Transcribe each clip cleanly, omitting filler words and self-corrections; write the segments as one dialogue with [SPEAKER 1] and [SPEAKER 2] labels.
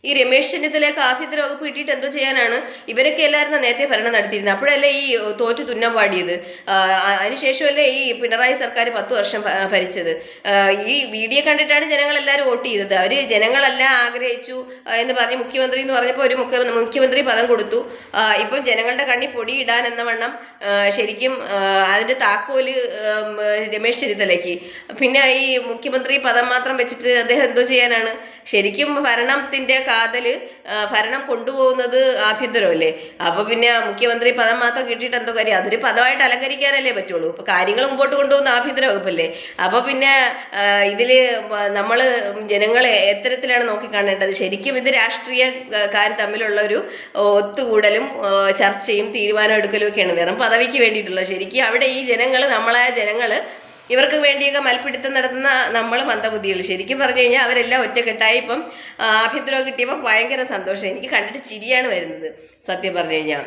[SPEAKER 1] ഈ രമേശ് ചെന്നിത്തലയൊക്കെ ആഭ്യന്തര വകുപ്പ് കിട്ടിയിട്ട് എന്തോ ചെയ്യാനാണ്? ഇവരൊക്കെ എല്ലാവരും നേരത്തെ ഭരണം നടത്തിയിരുന്നത്. അപ്പോഴല്ലേ ഈ തോറ്റു തുന്നം പാടിയത്. അതിനുശേഷമല്ലേ ഈ പിണറായി സർക്കാർ 10 വർഷം ഭരിച്ചത്. ഈ വീഡിയോ കണ്ടിട്ടാണ് ജനങ്ങളെല്ലാവരും വോട്ട് ചെയ്തത്. അവർ ജനങ്ങളെല്ലാം ആഗ്രഹിച്ചു എന്ന് പറഞ്ഞ് മുഖ്യമന്ത്രി എന്ന് പറഞ്ഞപ്പോൾ ഒരു മുഖ്യമന്ത്രി പദം കൊടുത്തു. ഇപ്പം ജനങ്ങളുടെ കണ്ണി പൊടിയിടാൻ എന്ന വണ്ണം ശരിക്കും അതിൻ്റെ താക്കോല് രമേശ് ചെന്നിത്തലയ്ക്ക്. പിന്നെ ഈ മുഖ്യമന്ത്രി പദം മാത്രം വെച്ചിട്ട് അദ്ദേഹം എന്തോ ചെയ്യാനാണ്? ശരിക്കും ഭരണത്തിൻ്റെ കാതൽ ഭരണം കൊണ്ടുപോകുന്നത് ആഭ്യന്തരമല്ലേ. അപ്പോൾ പിന്നെ മുഖ്യമന്ത്രി പദം മാത്രം കിട്ടിയിട്ട് എന്തോ കാര്യം? അതൊരു പദമായിട്ട് അലങ്കരിക്കാനല്ലേ പറ്റുള്ളൂ. ഇപ്പോൾ കാര്യങ്ങൾ മുമ്പോട്ട് കൊണ്ടുപോകുന്ന ആഭ്യന്തര വകുപ്പല്ലേ. അപ്പോൾ പിന്നെ ഇതിൽ നമ്മൾ ജനങ്ങളെ എത്തരത്തിലാണ് നോക്കിക്കാണേണ്ടത്? ശരിക്കും ഇത് രാഷ്ട്രീയക്കാർ തമ്മിലുള്ള ഒരു ഒത്തുകൂടലും ചർച്ചയും തീരുമാനം എടുക്കലും ഒക്കെയാണ്, വെറും പദവിക്ക് വേണ്ടിയിട്ടുള്ളത്. ശരിക്കും അവിടെ ഈ ജനങ്ങൾ, നമ്മളായ ജനങ്ങൾ, ഇവർക്ക് വേണ്ടിയൊക്കെ മൽപ്പിടുത്തം നടത്തുന്ന നമ്മൾ മന്ദബുദ്ധികൾ. ശരിക്കും പറഞ്ഞു കഴിഞ്ഞാൽ അവരെല്ലാം ഒറ്റക്കെട്ടായി ഇപ്പം ആഭ്യന്തരം കിട്ടിയപ്പോൾ ഭയങ്കര സന്തോഷം. എനിക്ക് കണ്ടിട്ട് ചിരിയാണ് വരുന്നത് സത്യം പറഞ്ഞു കഴിഞ്ഞാൽ.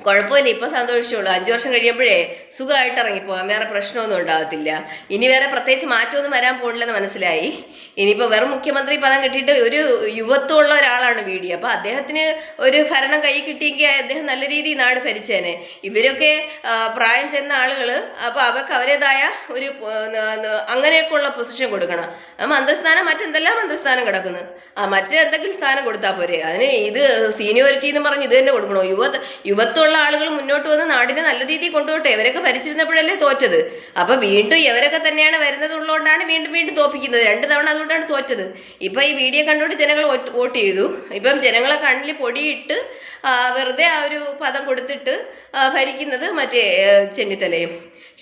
[SPEAKER 1] കുഴപ്പമില്ല, ഇപ്പോൾ സന്തോഷിച്ചോളൂ. 5 വർഷം കഴിയുമ്പോഴേ സുഖമായിട്ട് ഇറങ്ങിപ്പോകാം, വേറെ പ്രശ്നമൊന്നും ഉണ്ടാകത്തില്ല. ഇനി വേറെ പ്രത്യേകിച്ച് മാറ്റമൊന്നും വരാൻ പോകണില്ലെന്ന് മനസ്സിലായി. ഇനിയിപ്പോൾ വെറും മുഖ്യമന്ത്രി പദം കിട്ടിയിട്ട് ഒരു യുവത്വമുള്ള ഒരാളാണ് VD. അപ്പോൾ അദ്ദേഹത്തിന് ഒരു ഭരണം കൈ കിട്ടിയെങ്കിൽ അദ്ദേഹം നല്ല രീതിയിൽ നാട് ഭരിച്ചേനെ. ഇവരൊക്കെ പ്രായം ചെന്ന ആളുകൾ, അപ്പോൾ അവർക്ക് അവരുടേതായ ഒരു അങ്ങനെയൊക്കെയുള്ള പൊസിഷൻ കൊടുക്കണം. മന്ത്രിസ്ഥാനം മറ്റെന്തെല്ലാം മന്ത്രിസ്ഥാനം കിടക്കുന്നു, മറ്റെന്തെങ്കിലും സ്ഥാനം കൊടുത്താൽ പോരെ. അതിന് ഇത് സീനിയോറിറ്റി എന്ന് പറഞ്ഞ് ഇത് തന്നെ കൊടുക്കണോ? യുവത്വമുള്ള ആളുകൾ മുന്നോട്ട് വന്ന് നാടിനെ നല്ല രീതിയിൽ കൊണ്ടുപോട്ടെ. ഇവരൊക്കെ ഭരിച്ചിരുന്നപ്പോഴല്ലേ തോറ്റത്. അപ്പോൾ വീണ്ടും ഇവരൊക്കെ തന്നെയാണ് വരുന്നത് ഉള്ളതുകൊണ്ടാണ് വീണ്ടും തോപ്പിക്കുന്നത്. 2 തവണ അതുകൊണ്ടാണ് തോറ്റത്. ഇപ്പം ഈ വീഡിയോ കണ്ടുകൊണ്ട് ജനങ്ങൾ വോട്ട് ചെയ്തു. ഇപ്പം ജനങ്ങളെ കണ്ണിൽ പൊടിയിട്ട് വെറുതെ ആ ഒരു പദം കൊടുത്തിട്ട് ഭരിക്കുന്നത് മറ്റേ ചെന്നിത്തലയും.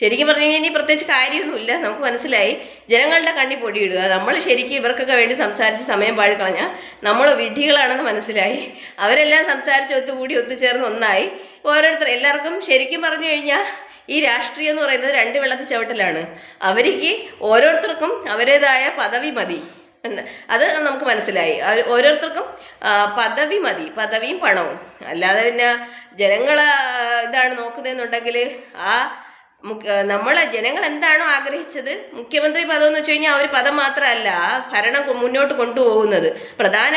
[SPEAKER 1] ശരിക്കും പറഞ്ഞു കഴിഞ്ഞാൽ ഇനി പ്രത്യേകിച്ച് കാര്യമൊന്നുമില്ല, നമുക്ക് മനസ്സിലായി. ജനങ്ങളുടെ കണ്ണി പൊടിയിടുക. നമ്മൾ ശരിക്കും ഇവർക്കൊക്കെ വേണ്ടി സംസാരിച്ച് സമയം പാഴിക്കളഞ്ഞാൽ നമ്മൾ വിഡ്ഢികളാണെന്ന് മനസ്സിലായി. അവരെല്ലാം സംസാരിച്ച് ഒത്തുചേർന്ന് ഒന്നായി. എല്ലാവർക്കും ശരിക്കും പറഞ്ഞു കഴിഞ്ഞാൽ ഈ രാഷ്ട്രീയം എന്ന് പറയുന്നത് 2 വെള്ളത്തിൽ ചവിട്ടലാണ്. അവർക്ക് ഓരോരുത്തർക്കും അവരുടേതായ പദവി മതി, അത് നമുക്ക് മനസ്സിലായി. ഓരോരുത്തർക്കും പദവി മതി, പദവിയും പണവും. അല്ലാതെ പിന്നെ ജനങ്ങളെ ഇതാണ് നോക്കുന്നതെന്നുണ്ടെങ്കിൽ ജനങ്ങൾ എന്താണോ ആഗ്രഹിച്ചത്, മുഖ്യമന്ത്രി പദം എന്ന് വെച്ച് കഴിഞ്ഞാൽ ആ ഒരു പദം മാത്രമല്ല, ആ ഭരണം മുന്നോട്ട് കൊണ്ടുപോകുന്നത് പ്രധാന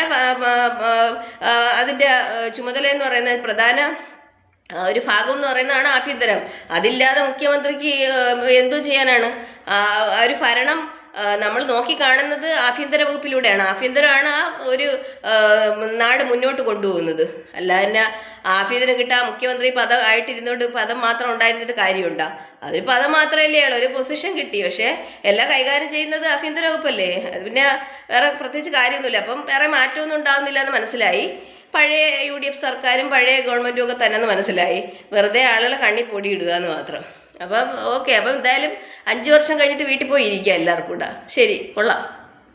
[SPEAKER 1] അതിൻ്റെ ചുമതല എന്ന് പറയുന്നത്, പ്രധാന ഒരു ഭാഗം എന്ന് പറയുന്നതാണ് ആഭ്യന്തരം. അതില്ലാതെ മുഖ്യമന്ത്രിക്ക് എന്തോ ചെയ്യാനാണ്? ഒരു ഭരണം നമ്മൾ നോക്കിക്കാണുന്നത് ആഭ്യന്തര വകുപ്പിലൂടെയാണ്. ആഭ്യന്തരമാണ് ആ ഒരു നാട് മുന്നോട്ട് കൊണ്ടുപോകുന്നത്. അല്ലാതെ ആഭ്യന്തരം കിട്ടാൻ മുഖ്യമന്ത്രി പദം ആയിട്ടിരുന്നോണ്ട് പദം മാത്രം ഉണ്ടായിരുന്നിട്ട് കാര്യമുണ്ടോ? അതൊരു പദം മാത്രമല്ലേ ഉള്ളൂ, ഒരു പൊസിഷൻ കിട്ടി. പക്ഷേ എല്ലാം കൈകാര്യം ചെയ്യുന്നത് ആഭ്യന്തര വകുപ്പല്ലേ. അത് പിന്നെ വേറെ പ്രത്യേകിച്ച് കാര്യമൊന്നുമില്ല. അപ്പം വേറെ മാറ്റമൊന്നും ഉണ്ടാകുന്നില്ല എന്ന് മനസ്സിലായി. പഴയ UDF സർക്കാരും പഴയ ഗവൺമെൻറ്റും ഒക്കെ തന്നെ എന്ന് മനസ്സിലായി. വെറുതെ ആളുകളെ കണ്ണി പൊടിയിടുക എന്ന് മാത്രം. അപ്പം ഓക്കെ, അപ്പം എന്തായാലും 5 വർഷം കഴിഞ്ഞിട്ട് വീട്ടിൽ പോയി ഇരിക്കുക എല്ലാവർക്കും കൂടെ. ശരി, കൊള്ളാം.